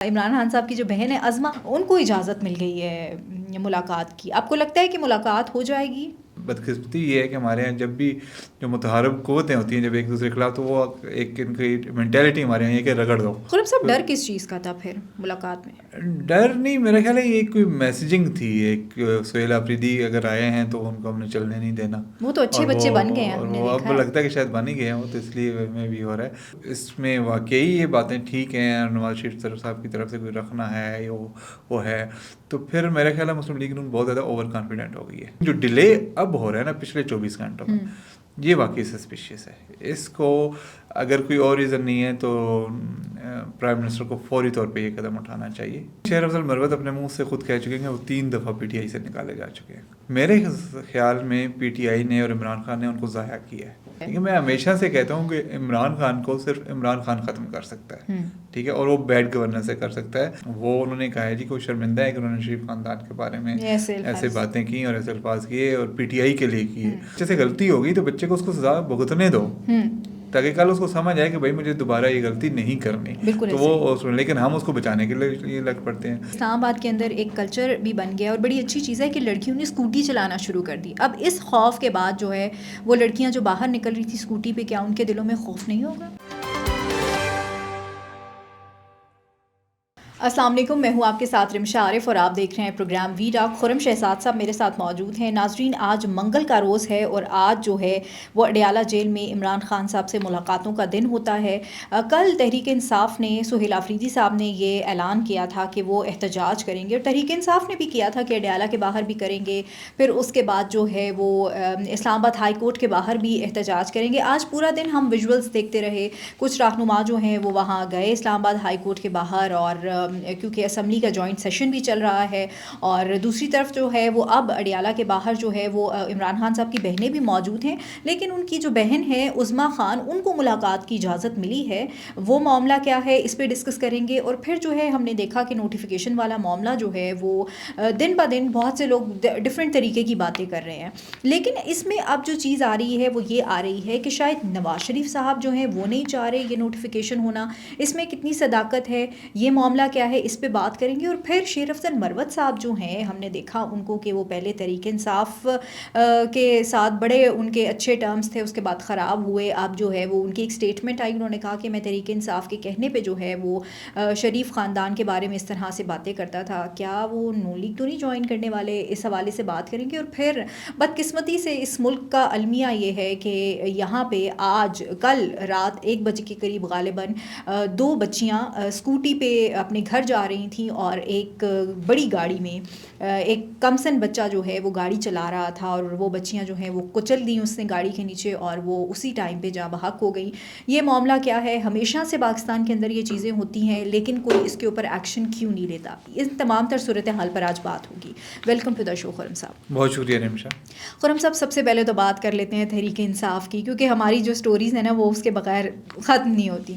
عمران خان صاحب کی جو بہن ہے عظمہ، ان کو اجازت مل گئی ہے ملاقات کی. آپ کو لگتا ہے کہ ملاقات ہو جائے گی؟ بدقسمتی یہ ہے کہ ہمارے یہاں جب بھی جو متحارب قوتیں ہوتی ہیں جب ایک دوسرے کے خلاف، تو وہ ایک ان کی مینٹیلٹی ہمارے یہاں یہ کہ رگڑ دو. خرم صاحب ڈر کس چیز کا تھا پھر ملاقات میں؟ ڈر نہیں، میرا خیال ہے یہ کوئی میسیجنگ تھی. ایک سہیل آفریدی اگر آئے ہیں تو ان کو ہم نے چلنے نہیں دینا. وہ تو اچھے بچے بن گئے ہیں، اور ہم نے وہ دیکھا اب لگتا ہے کہ شاید بن ہی گئے ہیں وہ، تو اس لیے میں بھی ہو رہا ہے. اس میں واقعی یہ باتیں ٹھیک ہیں، نواز شریف صاحب کی طرف سے کوئی رکھنا ہے وہ ہے، تو پھر میرا خیال ہے مسلم لیگ نون بہت زیادہ اوور کانفیڈنٹ ہو گئی ہے. جو ڈیلے اب ہو رہا ہے نا پچھلے 24 گھنٹوں میں، یہ واقعی سسپیشیس ہے. اس کو اگر کوئی اور ریزن نہیں ہے تو پرائم منسٹر کو فوری طور پہ یہ قدم اٹھانا چاہیے. شہر افضل مروت اپنے منہ سے خود کہہ چکے ہیں کہ وہ 3 دفعہ پی ٹی آئی سے نکالے جا چکے ہیں. میرے خیال میں پی ٹی آئی نے اور عمران خان نے ان کو ضائع کیا ہے. ٹھیک ہے، میں ہمیشہ سے کہتا ہوں کہ عمران خان کو صرف عمران خان ختم کر سکتا ہے. ٹھیک ہے، اور وہ بیڈ گورنر سے کر سکتا ہے. وہ انہوں نے کہا ہے جی کوئی شرمندہ ہے کہ انہوں نے شریف خاندان کے بارے میں ایسے باتیں کی اور ایسے الفاظ کیے اور پی ٹی آئی کے لیے کیے. بچے سے غلطی ہوگی تو بچے کو اس کو سزا بھگتنے دو، تاکہ کل اس کو سمجھ آئے کہ بھائی مجھے دوبارہ یہ غلطی نہیں کرنی. تو وہ لیکن ہم اس کو بچانے کے لیے لگ پڑتے ہیں. اسلام آباد کے اندر ایک کلچر بھی بن گیا اور بڑی اچھی چیز ہے کہ لڑکیوں نے اسکوٹی چلانا شروع کر دی. اب اس خوف کے بعد جو ہے وہ لڑکیاں جو باہر نکل رہی تھی اسکوٹی پہ، کیا ان کے دلوں میں خوف نہیں ہوگا؟ السلام علیکم، میں ہوں آپ کے ساتھ رمشا عارف اور آپ دیکھ رہے ہیں پروگرام وی ٹاک. خرم شہزاد صاحب میرے ساتھ موجود ہیں. ناظرین، آج منگل کا روز ہے اور آج جو ہے وہ اڈیالہ جیل میں عمران خان صاحب سے ملاقاتوں کا دن ہوتا ہے. کل تحریک انصاف نے، سہیل آفریدی صاحب نے یہ اعلان کیا تھا کہ وہ احتجاج کریں گے، اور تحریک انصاف نے بھی کیا تھا کہ اڈیالہ کے باہر بھی کریں گے. پھر اس کے بعد جو ہے وہ اسلام آباد ہائی کورٹ کے باہر بھی احتجاج کریں گے. آج پورا دن ہم ویژولز دیکھتے رہے. کچھ رہنما جو ہیں وہ وہاں گئے اسلام آباد ہائی کورٹ کے باہر، اور کیونکہ اسمبلی کا جوائنٹ سیشن بھی چل رہا ہے. اور دوسری طرف جو ہے وہ اب اڈیالہ کے باہر جو ہے وہ عمران خان صاحب کی بہنیں بھی موجود ہیں. لیکن ان کی جو بہن ہے عظمیٰ خان، ان کو ملاقات کی اجازت ملی ہے. وہ معاملہ کیا ہے اس پہ ڈسکس کریں گے. اور پھر جو ہے ہم نے دیکھا کہ نوٹیفیکیشن والا معاملہ جو ہے وہ دن بہ دن بہت سے لوگ ڈفرینٹ طریقے کی باتیں کر رہے ہیں. لیکن اس میں اب جو چیز آ رہی ہے وہ یہ آ رہی ہے کہ شاید نواز شریف صاحب جو ہیں وہ نہیں چاہ رہے یہ نوٹیفیکیشن ہونا. اس میں کتنی صداقت ہے، یہ معاملہ کیا ہے، اس پہ بات کریں گے. اور پھر شیر افضل مروت صاحب جو ہیں، ہم نے دیکھا ان کو کہ وہ پہلے تحریک انصاف کے ساتھ بڑے ان کے اچھے ٹرمز تھے، اس کے بعد خراب ہوئے. اب جو ہے وہ ان کی ایک اسٹیٹمنٹ آئی، انہوں نے کہا کہ میں تحریک انصاف کے کہنے پہ جو ہے وہ شریف خاندان کے بارے میں اس طرح سے باتیں کرتا تھا. کیا وہ نون لیگ تو نہیں جوائن کرنے والے؟ اس حوالے سے بات کریں گے. اور پھر بدقسمتی سے اس ملک کا المیہ یہ ہے کہ یہاں پہ آج کل رات 1 بجے کے قریب غالباً 2 بچیاں اسکوٹی پہ اپنے گھر جا رہی تھیں، اور ایک بڑی گاڑی میں ایک کمسن بچہ جو ہے وہ گاڑی چلا رہا تھا، اور وہ بچیاں جو ہیں وہ کچل دیں اس نے گاڑی کے نیچے، اور وہ اسی ٹائم پہ جاں بحق ہو گئیں. یہ معاملہ کیا ہے؟ ہمیشہ سے پاکستان کے اندر یہ چیزیں ہوتی ہیں، لیکن کوئی اس کے اوپر ایکشن کیوں نہیں لیتا؟ ان تمام تر صورتحال پر آج بات ہوگی. ویلکم ٹو دا شو خرم صاحب. بہت شکریہ رمشا. خرم صاحب، سب سے پہلے تو بات کر لیتے ہیں تحریک انصاف کی، کیونکہ ہماری جو سٹوریز ہیں نا وہ اس کے بغیر ختم نہیں ہوتی.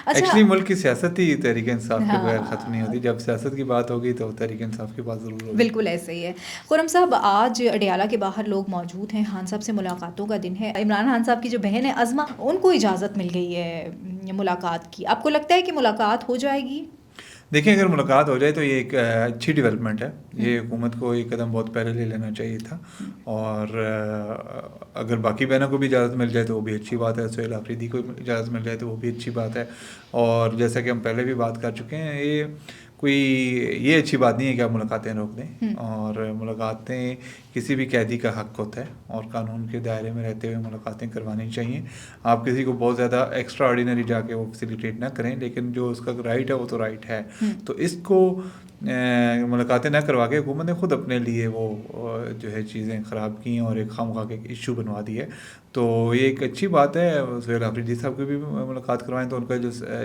ایکچولی ملک کی سیاست ہی تحریک انصاف کے بغیر ختم نہیں ہوتی. جب سیاست کی بات ہوگی تو تحریک انصاف کی بات ضرور ہوگی. بالکل ایسے ہی ہے. خرم صاحب، آج اڈیالہ کے باہر لوگ موجود ہیں، خان صاحب سے ملاقاتوں کا دن ہے. عمران خان صاحب کی جو بہن ہے عظمہ، ان کو اجازت مل گئی ہے ملاقات کی. آپ کو لگتا ہے کہ ملاقات ہو جائے گی؟ دیکھیں، اگر ملاقات ہو جائے تو یہ ایک اچھی ڈیولپمنٹ ہے. یہ حکومت کو یہ قدم بہت پہلے لے لینا چاہیے تھا. اور اگر باقی بہنوں کو بھی اجازت مل جائے تو وہ بھی اچھی بات ہے. سہیل آفریدی کو اجازت مل جائے تو وہ بھی اچھی بات ہے. اور جیسا کہ ہم پہلے بھی بات کر چکے ہیں، یہ اچھی بات نہیں ہے کہ آپ ملاقاتیں روک دیں. اور ملاقاتیں کسی بھی قیدی کا حق ہوتا ہے، اور قانون کے دائرے میں رہتے ہوئے ملاقاتیں کروانی چاہیے. آپ کسی کو بہت زیادہ ایکسٹرا آرڈینری جا کے وہ فیسیلیٹیٹ نہ کریں، لیکن جو اس کا رائٹ ہے وہ تو رائٹ ہے. تو اس کو ملاقاتیں نہ کروا کے حکومت نے خود اپنے لیے وہ جو ہے چیزیں خراب کی ہیں اور ایک خواہ مخواہ ایک ایشو بنوا دی ہے. تو یہ ایک اچھی بات ہے. سہیل آفریدی صاحب کی بھی ملاقات کروائیں تو ان کا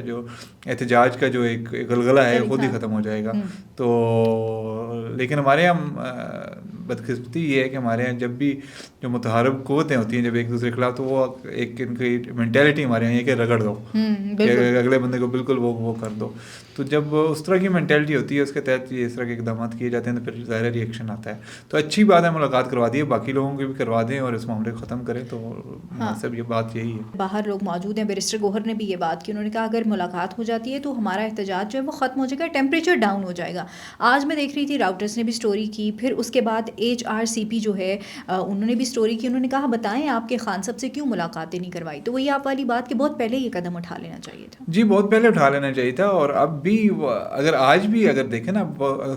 جو احتجاج کا جو ایک غلغلہ ہے خود ہی ختم ہو جائے گا. تو لیکن ہمارے یہاں بدقسمتی یہ ہے کہ ہمارے یہاں جب بھی جو متحارب قوتیں ہوتی ہیں جب ایک دوسرے کے خلاف تو وہ ایک ان کی مینٹیلٹی ہمارے یہاں یہ کہ رگڑ دو کہ اگلے بندے کو بالکل وہ کر دو. تو جب اس طرح کی مینٹیلٹی ہوتی ہے اس کے تحت یہ اس طرح کے اقدامات کیے جاتے ہیں تو پھر ظاہر ریئیکشن آتا ہے. تو اچھی بات ہے ملاقات کروا دیے, باقی لوگوں کی بھی کروا دیں اور اس معاملے کو ختم کریں, تو مناسب یہ بات یہی ہے. باہر لوگ موجود ہیں, بیرسٹر گوہر نے بھی یہ بات کی, انہوں نے کہا اگر ملاقات ہو جاتی ہے تو ہمارا احتجاج جو ہے وہ ختم ہو جائے گا, ٹیمپریچر ڈاؤن ہو جائے گا. آج میں دیکھ رہی تھی راؤٹرز نے بھی سٹوری کی, پھر اس کے بعد HRCP جو ہے انہوں نے بھی سٹوری کی. انہوں نے کہا بتائیں آپ کے خان صاحب سے کیوں ملاقاتیں نہیں کروائی. تو وہی آپ والی بات کہ بہت پہلے یہ قدم اٹھا لینا چاہیے تھا. جی بہت پہلے اٹھا لینا چاہیے تھا, اور اب بھی اگر آج بھی اگر دیکھیں نا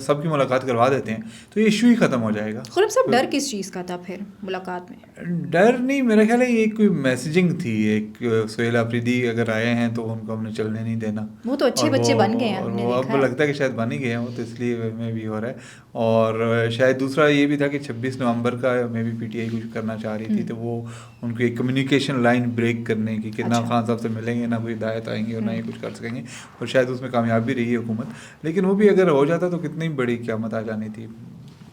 سب کی ملاقات کروا دیتے ہیں تو یہ ایشو ہی ختم ہو جائے گا. خرم صاحب ڈر کس چیز کا تھا پھر ملاقات میں؟ ڈر نہیں, میرا خیال ہے یہ کوئی میسیجنگ تھی. ایک سہیل آفریدی اگر آئے ہیں تو ان کو ہم نے چلنے نہیں دینا. وہ تو اچھے بچے بن گئے ہیں, اور وہ اب لگتا ہے کہ شاید بن ہی گئے ہیں وہ, تو اس لیے میں بھی ہو رہا ہے. اور شاید دوسرا یہ بھی تھا کہ 26 نومبر کا میں بھی PTI کچھ کرنا چاہ رہی تھی, تو وہ ان کی ایک کمیونیکیشن لائن بریک کرنے کی کہ نہ خان صاحب سے ملیں گے, نہ کوئی ہدایت آئیں گے اور نہ ہی کچھ کر سکیں گے, اور شاید اس میں کامیاب بھی رہی ہے حکومت. لیکن وہ بھی اگر ہو جاتا تو کتنی بڑی قیامت آ جانی تھی.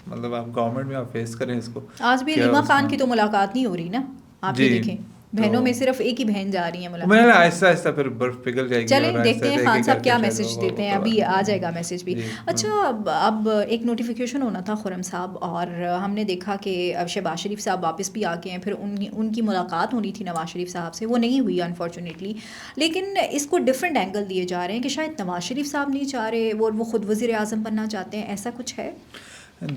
مطلب آپ گورنمنٹ میں آپ فیس کریں اس کو. آج بھی ریما خان کی تو ملاقات نہیں ہو رہی نا, آپ یہ دیکھیں بہنوں میں صرف ایک ہی بہن جا رہی ہیں ملاقات. میں آہستہ آہستہ پھر برف پگھل جائے گی. چلیں دیکھتے ہیں خان صاحب کیا میسج دیتے ہیں, ابھی آ جائے گا میسج بھی. اچھا اب ایک نوٹیفیکیشن ہونا تھا خرم صاحب, اور ہم نے دیکھا کہ شہباز شریف صاحب واپس بھی آ کے ہیں, پھر ان کی ملاقات ہونی تھی نواز شریف صاحب سے, وہ نہیں ہوئی انفارچونیٹلی. لیکن اس کو ڈفرینٹ اینگل دیے جا رہے ہیں کہ شاید نواز شریف صاحب نہیں چاہ رہے, وہ خود وزیر اعظم بننا چاہتے ہیں, ایسا کچھ ہے؟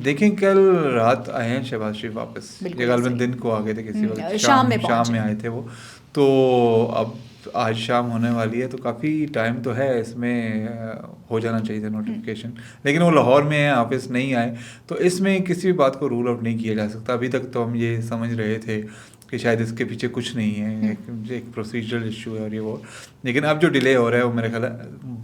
دیکھیں کل رات آئے ہیں شہباز شریف واپس, یہ غالباً دن کو آ گئے تھے کسی وقت, شام میں آئے تھے وہ. تو اب آج شام ہونے والی ہے, تو کافی ٹائم تو ہے, اس میں ہو جانا چاہیے تھا نوٹیفیکیشن. لیکن وہ لاہور میں ہیں, آفس نہیں آئے, تو اس میں کسی بھی بات کو رول آؤٹ نہیں کیا جا سکتا. ابھی تک تو ہم یہ سمجھ رہے تھے کہ شاید اس کے پیچھے کچھ نہیں ہے, ایک پروسیجرل ایشو ہے اور یہ وہ. لیکن اب جو ڈیلے ہو رہا ہے وہ میرے خیال ہے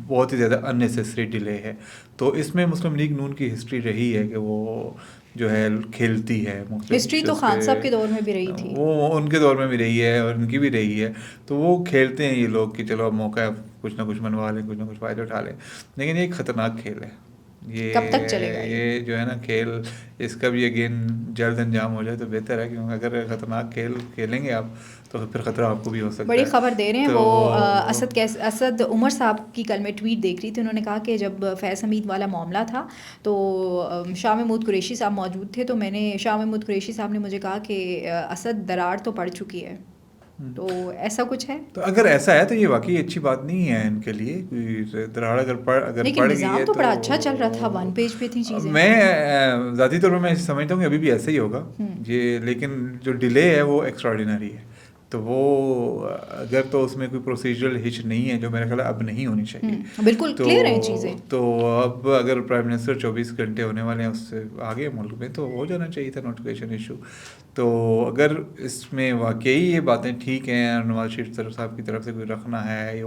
بہت ہی زیادہ اننیسیسری ڈیلے ہے. تو اس میں مسلم لیگ نون کی ہسٹری رہی ہے کہ وہ جو ہے کھیلتی ہے. ہسٹری تو خان صاحب کے دور میں بھی رہی تھی, وہ ان کے دور میں بھی رہی ہے اور ان کی بھی رہی ہے. تو وہ کھیلتے ہیں یہ لوگ کہ چلو اب موقع ہے, کچھ نہ کچھ منوا لیں, کچھ نہ کچھ فائدہ اٹھا لیں. لیکن یہ ایک خطرناک کھیل ہے. یہ کب تک چلے گا یہ جو ہے نا کھیل, اس کا بھی اگین جلد انجام ہو جائے تو بہتر ہے, کیونکہ اگر خطرناک کھیل کھیلیں گے آپ تو پھر خطرہ آپ کو بھی ہو سکتا ہے. بڑی خبر دے رہے ہیں وہ اسد عمر صاحب کی کل میں ٹویٹ دیکھ رہی تھی, انہوں نے کہا کہ جب فیض حمید والا معاملہ تھا تو شاہ محمود قریشی صاحب موجود تھے, تو شاہ محمود قریشی صاحب نے مجھے کہا کہ اسد دراڑ تو پڑ چکی ہے. تو ایسا کچھ ہے؟ تو اگر ایسا ہے تو یہ واقعی اچھی بات نہیں ہے ان کے لیے. کوئی دراڑ اگر پڑ گئی ہے, نظام تو بڑا اچھا چل رہا تھا, 1 پیج پہ تھی چیزیں. میں ذاتی طور پر میں سمجھتا ہوں کہ ابھی بھی ایسا ہی ہوگا یہ, لیکن جو ڈیلے ہے وہ ایکسٹراڈینری ہے. تو وہ اگر تو اس میں کوئی پروسیجرل ہچ نہیں ہے جو میرا خیال ہے اب نہیں ہونی چاہیے. بالکل کلیئر ہیں چیزیں. تو اب اگر پرائم منسٹر 24 گھنٹے ہونے والے ہیں اس سے آگے ملک میں, تو ہو جانا چاہیے تھا نوٹیفیکیشن ایشو. تو اگر اس میں واقعی یہ باتیں ٹھیک ہیں اور نواز شریف صاحب کی طرف سے کوئی رکھنا ہے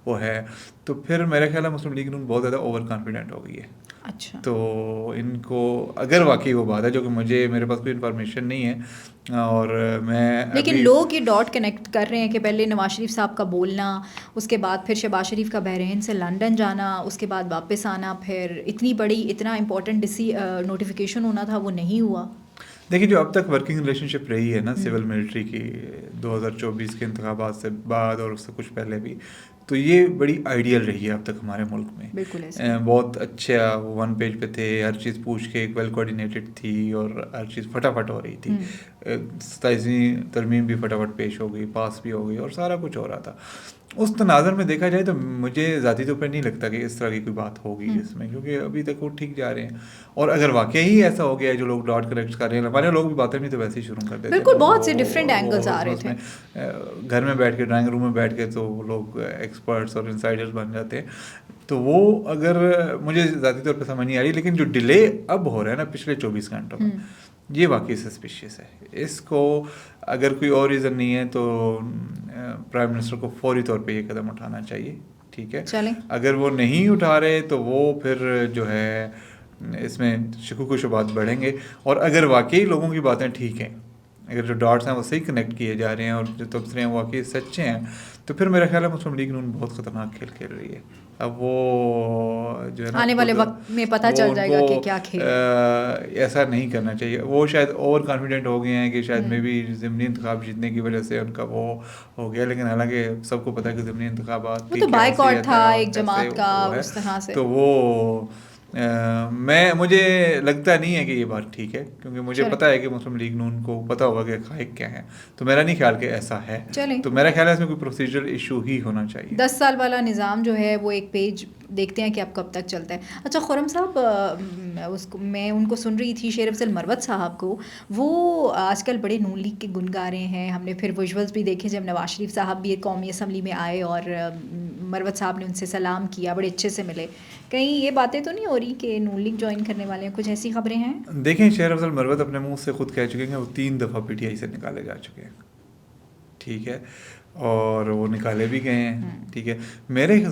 وہ ہے, تو پھر میرا خیال ہے مسلم لیگ نون بہت زیادہ اوور کانفیڈنٹ ہو گئی ہے. اچھا, تو ان کو اگر واقعی وہ بات ہے, جو کہ میرے پاس کوئی انفارمیشن نہیں ہے, اور میں لیکن لوگ یہ ڈاٹ کنیکٹ کر رہے ہیں کہ پہلے نواز شریف صاحب کا بولنا, اس کے بعد پھر شہباز شریف کا بحرین سے لنڈن جانا, اس کے بعد واپس آنا, پھر اتنا امپورٹنٹ نوٹیفیکیشن ہونا تھا وہ نہیں ہوا. دیکھیے جو اب تک ورکنگ ریلیشن شپ رہی ہے نا سول ملٹری کی 2024 کے انتخابات سے بعد اور اس سے کچھ پہلے بھی, تو یہ بڑی آئیڈیل رہی ہے اب تک ہمارے ملک میں. بالکل بہت اچھا 1 پیج پہ تھے, ہر چیز پوچھ کے ایک ویل کوآرڈینیٹڈ تھی اور ہر چیز فٹافٹ ہو رہی تھی. 27ویں ترمیم بھی فٹافٹ پیش ہو گئی, پاس بھی ہو گئی, اور سارا کچھ ہو رہا تھا. اس تناظر میں دیکھا جائے تو مجھے ذاتی طور پر نہیں لگتا کہ اس طرح کی کوئی بات ہوگی اس میں, کیونکہ ابھی تک وہ ٹھیک جا رہے ہیں. اور اگر واقعی ایسا ہو گیا ہے جو لوگ ڈاٹ کلیکٹ کر رہے ہیں, ہمارے لوگ بھی باتیں بھی تو ویسے ہی شروع کر دیتے ہیں. بالکل, بہت سے ڈفرینٹ اینگلز آ رہے تھے. گھر میں بیٹھ کے, ڈرائنگ روم میں بیٹھ کے تو لوگ ایکسپرٹس اور انسائڈرز بن جاتے ہیں. تو وہ اگر مجھے ذاتی طور پہ سمجھ نہیں آ رہی, لیکن جو ڈیلے اب ہو رہا ہے نا پچھلے 24 گھنٹوں میں, یہ واقعی سسپیشیس ہے. اس کو اگر کوئی اور ریزن نہیں ہے تو پرائم منسٹر کو فوری طور پہ یہ قدم اٹھانا چاہیے. ٹھیک ہے, اگر وہ نہیں اٹھا رہے تو وہ پھر جو ہے اس میں شکوک و شبہات بڑھیں گے. اور اگر واقعی لوگوں کی باتیں ٹھیک ہیں, اگر جو ڈاٹس ہیں وہ صحیح کنیکٹ کیے جا رہے ہیں اور جو تبصرے ہیں واقعی سچے ہیں, تو پھر میرا خیال ہے مسلم لیگ نون بہت خطرناک کھیل کھیل رہی ہے. اب وہ جو ہے نا آنے والے وقت میں پتہ چل جائے گا کہ کیا کھیل ایسا نہیں کرنا چاہیے. وہ شاید اوور کانفیڈنٹ ہو گئے ہیں کہ شاید میں بھی ضمنی انتخاب جیتنے کی وجہ سے ان کا وہ ہو گیا, لیکن حالانکہ سب کو پتہ ہے کہ ضمنی انتخابات وہ تو بائیکاٹ تھا ایک جماعت کا اس طرح سے. تو وہ مجھے لگتا نہیں ہے کہ یہ بات ٹھیک ہے, کیونکہ مجھے پتا ہے کہ مسلم لیگ نون کو پتا ہوگا کہ حقائق کیا ہیں, تو میرا نہیں خیال کہ ایسا ہے. تو میرا خیال ہے اس میں کوئی پروسیجرل ایشو ہی ہونا چاہیے. 10 سال والا نظام جو ہے وہ ایک پیج دیکھتے ہیں کہ اب کب تک چلتا ہے. اچھا خرم صاحب, میں ان کو سن رہی تھی, شیر افضل مروت صاحب کو, وہ آج کل بڑے نون لیگ کے گن گا رہے ہیں. ہم نے پھر ویژولز بھی دیکھے جب نواز شریف صاحب بھی قومی اسمبلی میں آئے اور مروت صاحب نے ان سے سلام کیا, بڑے اچھے سے ملے. کہیں یہ باتیں تو نہیں ہو رہی کہ نون لیگ جوائن کرنے والے ہیں؟ کچھ ایسی خبریں ہیں؟ دیکھیں, شیر افضل مروت اپنے منہ سے خود کہہ چکے ہیں وہ 3 دفعہ پی ٹی آئی سے نکالے جا چکے ہیں, ٹھیک ہے, اور وہ نکالے بھی گئے ہیں, ٹھیک ہے. میرے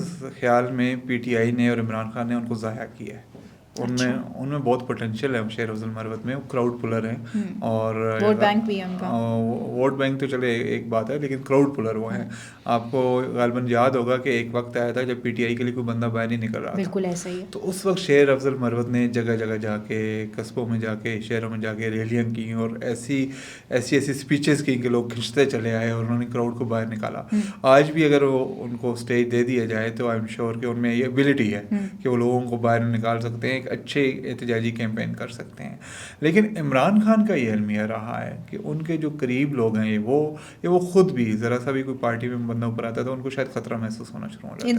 خیال میں پی ٹی آئی نے اور عمران خان نے ان کو ضائع کیا ہے. ان میں بہت پوٹینشیل ہے شیر افضل مروت میں, وہ کراؤڈ پلر ہیں, اور ووٹ بینک بھی ہے ان کا. ووٹ بینک تو چلے ایک بات ہے, لیکن کراؤڈ پلر وہ ہیں. آپ کو غالباً یاد ہوگا کہ ایک وقت آیا تھا جب پی ٹی آئی کے لیے کوئی بندہ باہر نہیں نکل رہا تھا. بالکل ایسا ہی ہے. تو اس وقت شیر افضل مروت نے جگہ جگہ جا کے, قصبوں میں جا کے, شہروں میں جا کے ریلیاں کی, اور ایسی اسپیچز کی کہ لوگ کھنچتے چلے آئے, اور انہوں نے کراؤڈ کو باہر نکالا. آج بھی اگر وہ ان کو اسٹیج دے دیا جائے تو آئی ایم شیور کہ ان میں یہ ایبلٹی ہے کہ وہ لوگوں کو باہر نکال سکتے ہیں, ایک اچھے احتجاجی کیمپین کر سکتے ہیں. لیکن عمران خان کا یہ المیہ رہا ہے کہ ان کے جو قریب لوگ ہیں وہ خود بھی ذرا سا بھی کوئی پارٹی میں بندہ اوپر آتا ہے تو ان کو شاید خطرہ محسوس ہونا شروع ہو جاتا ہے,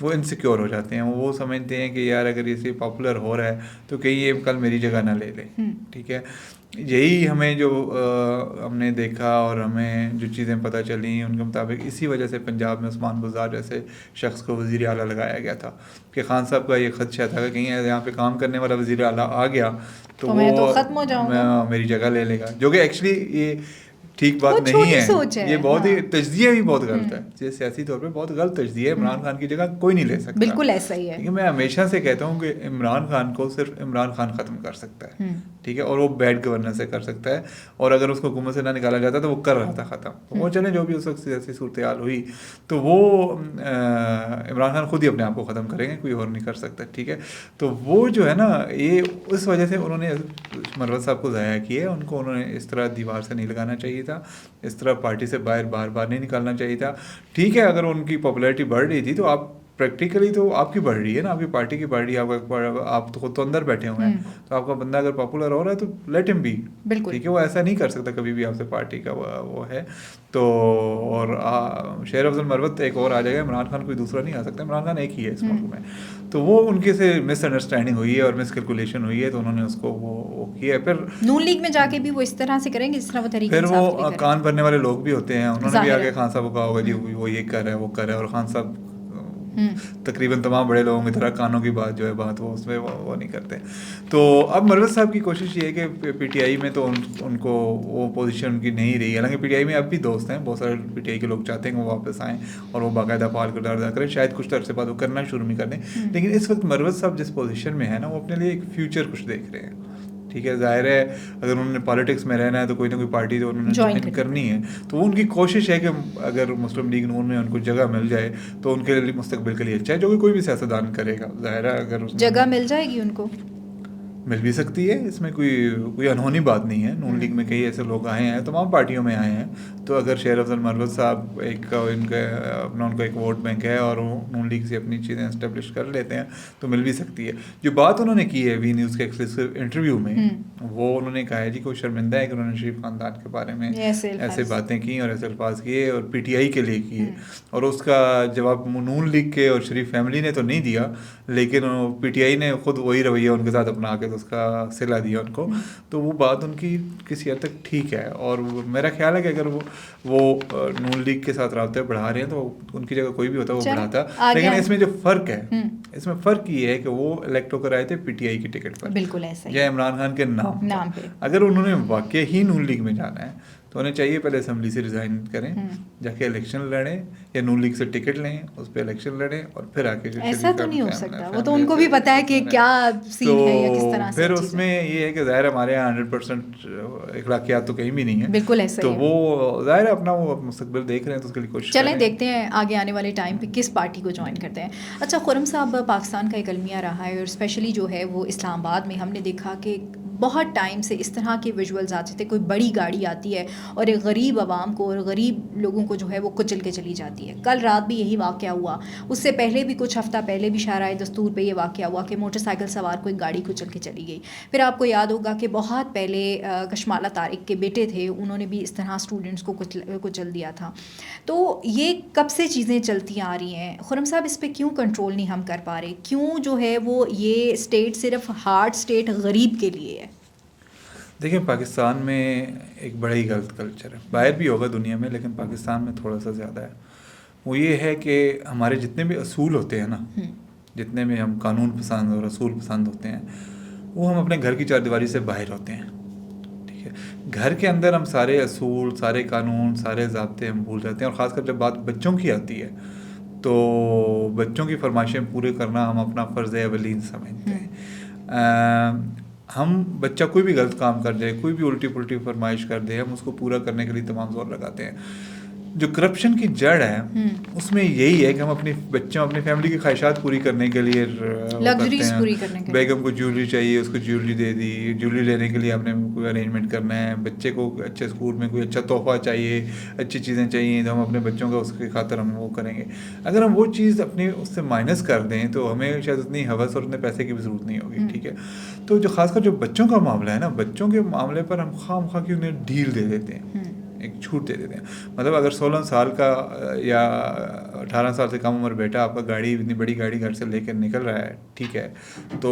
وہ انسیکیور ہو جاتے ہیں. وہ سمجھتے ہیں کہ یار اگر اسے پاپولر ہو رہا ہے تو کہیں یہ کل میری جگہ نہ لے لے, ٹھیک ہے. یہی ہمیں جو ہم نے دیکھا اور ہمیں جو چیزیں پتہ چلیں ان کے مطابق اسی وجہ سے پنجاب میں عثمان گزار جیسے شخص کو وزیر اعلیٰ لگایا گیا تھا کہ خان صاحب کا یہ خدشہ تھا کہ کہیں یہاں پہ کام کرنے والا وزیر اعلیٰ آ گیا تو وہ ختم ہو جاؤں گا, میری جگہ لے لے گا, جو کہ ایکچولی یہ ٹھیک بات نہیں ہے. یہ بہت ہی تجزیہ بھی بہت غلط ہے, یہ سیاسی طور پہ بہت غلط تجزیہ ہے. عمران خان کی جگہ کوئی نہیں لے سکتا. بالکل ایسا ہی ہے. کیونکہ میں ہمیشہ سے کہتا ہوں کہ عمران خان کو صرف عمران خان ختم کر سکتا ہے, ٹھیک ہے, اور وہ بیڈ گورنر سے کر سکتا ہے. اور اگر اس کو حکومت سے نہ نکالا جاتا تو وہ کر رہا تھا ختم. وہ چلیں جو بھی اس وقت سیاسی صورتحال ہوئی تو وہ عمران خان خود ہی اپنے آپ کو ختم کریں گے, کوئی اور نہیں کر سکتا, ٹھیک ہے. تو وہ جو ہے نا, یہ اس وجہ سے انہوں نے مروت صاحب کو ضائع کیا ہے. ان کو انہوں نے اس طرح دیوار سے نہیں لگانا چاہیے تھا, اس طرح پارٹی سے بار بار نہیں نکالنا چاہیے تھا. ٹھیک ہے, اگر ان کی پاپولیرٹی بڑھ رہی تھی تو آپ پریکٹیکلی تو آپ کی بڑھ رہی ہے نا, آپ کی پارٹی کی بڑھ رہی ہے, آپ تو خود تو اندر بیٹھے ہوئے ہیں, تو آپ کا بندہ اگر پاپولر ہو رہا ہے تو لیٹ ہم بی, ٹھیک ہے. وہ ایسا نہیں کر سکتا کبھی بھی آپ سے پارٹی کا وہ ہے تو. اور شیر افضل مروت ایک اور آ جائے گا, عمران خان کوئی دوسرا نہیں آ سکتا, عمران خان ایک ہی ہے اس ملک میں. تو وہ ان کے سے مس انڈرسٹینڈنگ ہوئی ہے اور مس کیلکولیشن ہوئی ہے, تو انہوں نے اس کو وہ کیا ہے. پھر نون لیگ میں جا کے بھی وہ اس طرح سے کریں گے جس طرح وہ تحریک انصاف کے لیے کریں. پھر وہ کان بھرنے والے لوگ بھی ہوتے ہیں, انہوں نے بھی آگے خان صاحب کو کہا ہوگا جی وہ یہ کر رہا ہے وہ کر رہا ہے, اور خان صاحب تقریباً تمام بڑے لوگوں کی طرح کانوں کی بات جو ہے بات وہ اس میں وہ نہیں کرتے. تو اب مروت صاحب کی کوشش یہ ہے کہ پی ٹی آئی میں تو ان کو وہ پوزیشن ان کی نہیں رہی, حالانکہ پی ٹی آئی میں اب بھی دوست ہیں, بہت سارے پی ٹی آئی کے لوگ چاہتے ہیں کہ وہ واپس آئیں اور وہ باقاعدہ فعال کردار ادا کریں, شاید کچھ عرصے بعد وہ کرنا شروع نہیں کر دیں. لیکن اس وقت مروت صاحب جس پوزیشن میں ہے نا, وہ اپنے لیے ایک فیوچر کچھ دیکھ رہے ہیں, ٹھیک ہے. ظاہر ہے اگر انہوں نے پالیٹکس میں رہنا ہے تو کوئی نہ کوئی پارٹی تو انہوں نے جوائن کرنی ہے, تو ان کی کوشش ہے کہ اگر مسلم لیگ نون میں ان کو جگہ مل جائے تو ان کے لیے مستقبل کے لیے اچھا ہے, جو کہ کوئی بھی سیاستدان کرے گا. ظاہر ہے اگر جگہ مل جائے گی ان کو, مل بھی سکتی ہے, اس میں کوئی انہونی بات نہیں ہے. نون لیگ میں کئی ایسے لوگ آئے ہیں, تمام پارٹیوں میں آئے ہیں, تو اگر شیر افضل مروت صاحب ان کا ایک ووٹ بینک ہے اور وہ نون لیگ سے اپنی چیزیں اسٹیبلش کر لیتے ہیں تو مل بھی سکتی ہے. جو بات انہوں نے کی ہے وی نیوز کے ایکسکلوسیو انٹرویو میں, وہ انہوں نے کہا ہے جی کوئی شرمندہ ہے کہ انہوں نے شریف خاندان کے بارے میں ایسے باتیں کی اور ایسے الفاظ کیے اور پی ٹی آئی کے لیے کیے, اور اس کا جواب نون لیگ کے اور شریف فیملی نے تو نہیں دیا, لیکن پی ٹی آئی نے خود وہی رویہ ان کے ساتھ اپنا کے اس کا صلہ دیا ان کو. تو وہ بات ان کی کسی حد تک ٹھیک ہے, اور میرا خیال ہے کہ اگر وہ نون لیگ کے ساتھ رابطے بڑھا رہے ہیں تو ان کی جگہ کوئی بھی ہوتا وہ بڑھاتا. لیکن اس میں جو فرق ہے, اس میں فرق یہ ہے کہ وہ الیکٹ ہو کر آئے تھے پی ٹی آئی کی ٹکٹ پر, بالکل ایسا یا عمران خان کے نام پہ. اگر انہوں نے واقعی ہی نون لیگ میں جانا ہے تو انہیں چاہیے پہلے اسمبلی سے ریزائن کریں, جا کے الیکشن لڑیں یا نون لیگ سے ٹکٹ لیں, اس پہ الیکشن لڑیں اور پھر آ کے ایسا تو نہیں ہو سکتا, وہ تو ان کو بھی پتہ ہے کہ کیا سین ہے یا کس طرح سے. پھر اس میں یہ ہے کہ ظاہر ہمارے یہاں 100% اخلاقیات تو کہیں بھی نہیں ہے, بالکل ایسا تو وہ ظاہر ہے اپنا وہ مستقبل دیکھ رہے ہیں تو اس کے لیے کوشش چلیں دیکھتے ہیں آگے آنے والے ٹائم پہ کس پارٹی کو جوائن کرتے ہیں. اچھا خرم صاحب, پاکستان کا ایک المیہ رہا ہے اور اسپیشلی جو ہے وہ اسلام آباد میں ہم نے دیکھا کہ بہت ٹائم سے اس طرح کے ویژولز آتے تھے, کوئی بڑی گاڑی آتی ہے اور ایک غریب عوام کو اور غریب لوگوں کو جو ہے وہ کچل کے چلی جاتی ہے. کل رات بھی یہی واقعہ ہوا, اس سے پہلے بھی کچھ ہفتہ پہلے بھی شاہراہ دستور پہ یہ واقعہ ہوا کہ موٹر سائیکل سوار کو ایک گاڑی کچل کے چلی گئی. پھر آپ کو یاد ہوگا کہ بہت پہلے کشمالہ طارق کے بیٹے تھے, انہوں نے بھی اس طرح اسٹوڈنٹس کو کچل دیا تھا. تو یہ کب سے چیزیں چلتی آ رہی ہیں خرم صاحب, اس پہ کیوں کنٹرول نہیں ہم کر پا رہے؟ کیوں جو ہے وہ یہ اسٹیٹ صرف ہارڈ اسٹیٹ غریب کے لیے ہے؟ دیکھیں پاکستان میں ایک بڑا ہی غلط کلچر ہے, باہر بھی ہوگا دنیا میں لیکن پاکستان میں تھوڑا سا زیادہ ہے. وہ یہ ہے کہ ہمارے جتنے بھی اصول ہوتے ہیں نا, جتنے بھی ہم قانون پسند اور اصول پسند ہوتے ہیں, وہ ہم اپنے گھر کی چار دیواری سے باہر ہوتے ہیں. ٹھیک ہے, گھر کے اندر ہم سارے اصول, سارے قانون, سارے ضابطے ہم بھول جاتے ہیں, اور خاص کر جب بات بچوں کی آتی ہے تو بچوں کی فرمائشیں پورے کرنا ہم اپنا فرض اولین سمجھتے ہیں. ہم بچہ کوئی بھی غلط کام کر دے, کوئی بھی الٹی پلٹی فرمائش کر دے, ہم اس کو پورا کرنے کے لیے تمام زور لگاتے ہیں. جو کرپشن کی جڑ ہے اس میں یہی ہے کہ ہم اپنی بچوں, اپنی فیملی کی خواہشات پوری کرنے کے لیے لگژریز پوری کرنے کے لیے, بیگم کو جیولری چاہیے, اس کو جیولری دے دی, جیولری لینے کے لیے آپ نے کوئی ارینجمنٹ کرنا ہے. بچے کو اچھے اسکول میں کوئی اچھا تحفہ چاہیے, اچھی چیزیں چاہیے, تو ہم اپنے بچوں کا اس کی خاطر ہم وہ کریں گے. اگر ہم وہ چیز اپنی اس سے مائنس کر دیں تو ہمیں شاید اتنی حوث اور اتنے پیسے کی بھی ضرورت نہیں ہوگی. ٹھیک ہے, تو جو خاص کر جو بچوں کا معاملہ ہے نا, بچوں کے معاملے پر ہم خواہ مخواہ کی انہیں ڈھیل دے دیتے ہیں, ایک چھوٹ دے دیتے ہیں. مطلب اگر 16 سال کا یا 18 سال سے کم عمر بیٹا آپ کا گاڑی, اتنی بڑی گاڑی گھر سے لے کے نکل رہا ہے, ٹھیک ہے, تو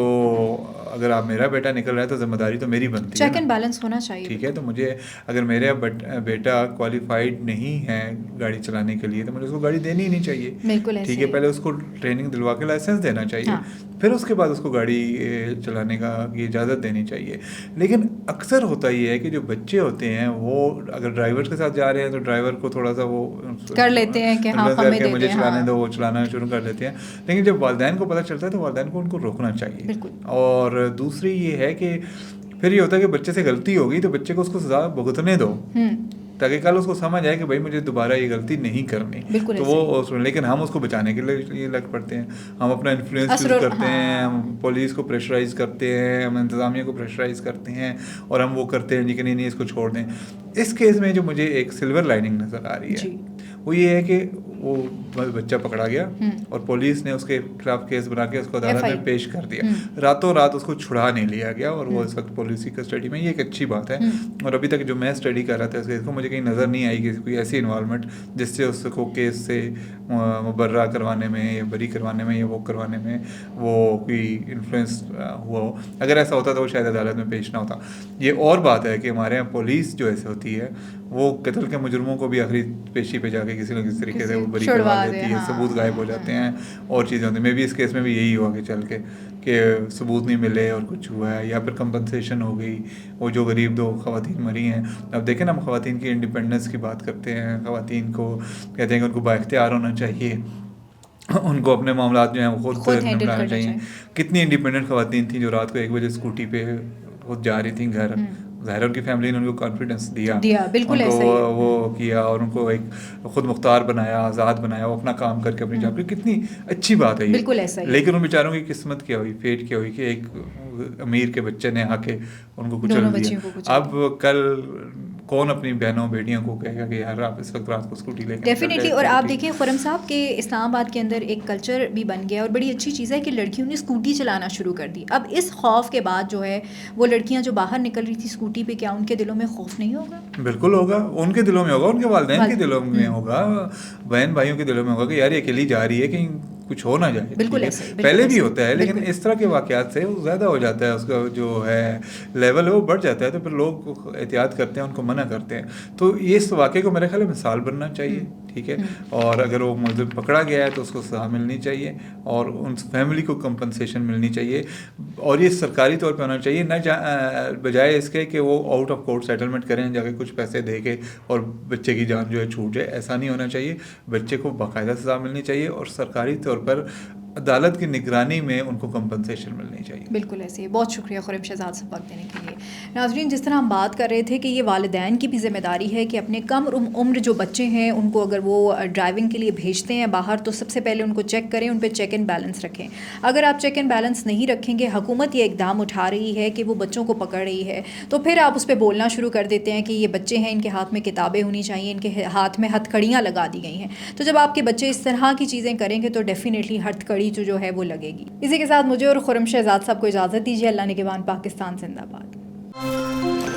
اگر آپ میرا بیٹا نکل رہا ہے تو ذمہ داری تو میری بنتی ہے, چیک اینڈ بیلنس ہونا چاہیے. ٹھیک ہے, تو مجھے اگر میرا بیٹا کوالیفائڈ نہیں ہے گاڑی چلانے کے لیے تو مجھے اس کو گاڑی دینی ہی نہیں چاہیے. ٹھیک ہے, پہلے اس کو ٹریننگ دلوا کے لائسنس دینا چاہیے, پھر اس کے بعد اس کو گاڑی چلانے کا اجازت دینی چاہیے. لیکن اکثر ہوتا یہ ہے کہ جو بچے ہوتے ہیں وہ اگر ڈرائیور کے ساتھ جا رہے ہیں تو ڈرائیور کو تھوڑا سا وہ کر لیتے ہیں کہ ہاں ہمیں دے مجھے چلانے دو, وہ چلانا شروع کر دیتے ہیں. لیکن جب والدین کو پتہ چلتا ہے تو والدین کو ان کو روکنا چاہیے. اور دوسری یہ ہے کہ پھر یہ ہوتا ہے کہ بچے سے غلطی ہوگی تو بچے کو اس کو سزا بھگتنے دو, تاکہ کل اس کو سمجھ آئے کہ بھائی مجھے دوبارہ یہ غلطی نہیں کرنی. تو وہ لیکن ہم اس کو بچانے کے لیے لگ پڑتے ہیں, ہم اپنا انفلوئنس یوز کرتے ہیں, ہم پولیس کو پریشرائز کرتے ہیں, ہم انتظامیہ کو پریشرائز کرتے ہیں, اور ہم وہ کرتے ہیں کہ نہیں اس کو چھوڑ دیں. اس کیس میں جو مجھے ایک سلور لائننگ نظر آ رہی ہے وہ یہ ہے کہ وہ بچہ پکڑا گیا اور پولیس نے اس کے خلاف کیس بنا کے اس کو عدالت میں پیش کر دیا, راتوں رات اس کو چھڑا نہیں لیا گیا, اور وہ اس وقت پولیس کی کسٹڈی میں. یہ ایک اچھی بات ہے, اور ابھی تک جو میں اسٹڈی کر رہا تھا اس کیس کو مجھے کہیں نظر نہیں آئی کہ کوئی ایسی انوالومنٹ جس سے اس کو کیس سے مبرہ کروانے میں یا بری کروانے میں یا وہ کروانے میں وہ کوئی انفلوئنس ہوا ہو. اگر ایسا ہوتا تو وہ شاید عدالت میں پیش نہ ہوتا. یہ اور بات ہے کہ ہمارے یہاں پولیس جو ایسے ہوتی ہے وہ قتل کے مجرموں کو بھی آخری پیشی پہ جا کے کسی نہ کسی طریقے سے وہ بری کروا دیتی ہے, ثبوت غائب ہو جاتے ہیں اور چیزیں ہوتی ہیں. میں بھی اس کیس میں بھی یہی ہوا کہ چل کے کہ ثبوت نہیں ملے اور کچھ ہوا ہے, یا پھر کمپنسیشن ہو گئی, وہ جو غریب 2 خواتین مری ہیں. اب دیکھیں نا, ہم خواتین کی انڈیپینڈنس کی بات کرتے ہیں, خواتین کو کہتے ہیں کہ ان کو با اختیار ہونا چاہیے, ان کو اپنے معاملات جو ہیں وہ خود نمٹانا چاہیے. کتنی انڈیپینڈنٹ خواتین تھیں جو رات کو 1 بجے اسکوٹی پہ خود جا رہی تھیں گھر, ظاہر ان کی فیملی نے ان کو کانفیڈنس دیا, بالکل ان کو وہ کیا اور ان کو ایک خود مختار بنایا, آزاد بنایا, وہ اپنا کام کر کے اپنی جاب پہ. کتنی اچھی بات ہے یہ. لیکن ان بیچاروں کی قسمت کیا ہوئی, فیٹ کیا ہوئی کہ ایک امیر کے بچے نے آ کے ان کو کچل دیا. اب کل کون اپنی بہنوں بیٹیوں کو کہے گا کہ یار آپ اس وقت رات کو اسکوٹی لے کے ڈیفینیٹلی. اور آپ دیکھیں خرم صاحب کہ اسلام آباد کے اندر ایک کلچر بھی بن گیا, اور بڑی اچھی چیز ہے کہ لڑکیوں نے اسکوٹی چلانا شروع کر دی. اب اس خوف کے بعد جو ہے وہ لڑکیاں جو باہر نکل رہی تھی اسکوٹی پہ, کیا ان کے دلوں میں خوف نہیں ہوگا؟ بالکل ہوگا, ان کے دلوں میں ہوگا, ان کے والدین کے دلوں میں ہوگا, بہن بھائیوں کے دلوں میں ہوگا کہ یار یہ اکیلی جا رہی ہے کہیں کچھ ہو نہ جائے. بالکل پہلے بھی ہوتا ہے, لیکن اس طرح کے واقعات سے وہ زیادہ ہو جاتا ہے, اس کا جو ہے لیول ہے وہ بڑھ جاتا ہے, تو پھر لوگ احتیاط کرتے ہیں, ان کو منع کرتے ہیں. تو یہ اس واقعے کو میرے خیال میں مثال بننا چاہیے. ٹھیک ہے, اور اگر وہ ملزم پکڑا گیا ہے تو اس کو سزا ملنی چاہیے اور ان فیملی کو کمپنسیشن ملنی چاہیے, اور یہ سرکاری طور پہ ہونا چاہیے, نہ بجائے اس کے کہ وہ آؤٹ آف کورٹ سیٹلمنٹ کریں جا کے کچھ پیسے دے کے اور بچے کی جان جو ہے چھوٹ جائے. ایسا نہیں ہونا چاہیے, بچے کو باقاعدہ سزا ملنی چاہیے اور سرکاری طور پر عدالت کی نگرانی میں ان کو کمپنسیشن ملنی چاہیے. بالکل ایسے ہی. بہت شکریہ خرم شہزاد سے وقت دینے کے لیے. ناظرین, جس طرح ہم بات کر رہے تھے کہ یہ والدین کی بھی ذمہ داری ہے کہ اپنے کم عمر جو بچے ہیں ان کو اگر وہ ڈرائیونگ کے لیے بھیجتے ہیں باہر تو سب سے پہلے ان کو چیک کریں, ان پہ چیک اینڈ بیلنس رکھیں. اگر آپ چیک اینڈ بیلنس نہیں رکھیں گے, حکومت یہ اقدام اٹھا رہی ہے کہ وہ بچوں کو پکڑ رہی ہے, تو پھر آپ اس پہ بولنا شروع کر دیتے ہیں کہ یہ بچے ہیں, ان کے ہاتھ میں کتابیں ہونی چاہیے, ان کے ہاتھ میں ہتھ کڑیاں لگا دی گئی ہیں. تو جب آپ کے بچے اس طرح کی چیزیں کریں گے تو ڈیفینیٹلی ہتھ کڑی جو ہے وہ لگے گی. اسی کے ساتھ مجھے اور خرم شہزاد صاحب کو اجازت دیجیے. اللہ نگہبان پاکستان زندہ باد.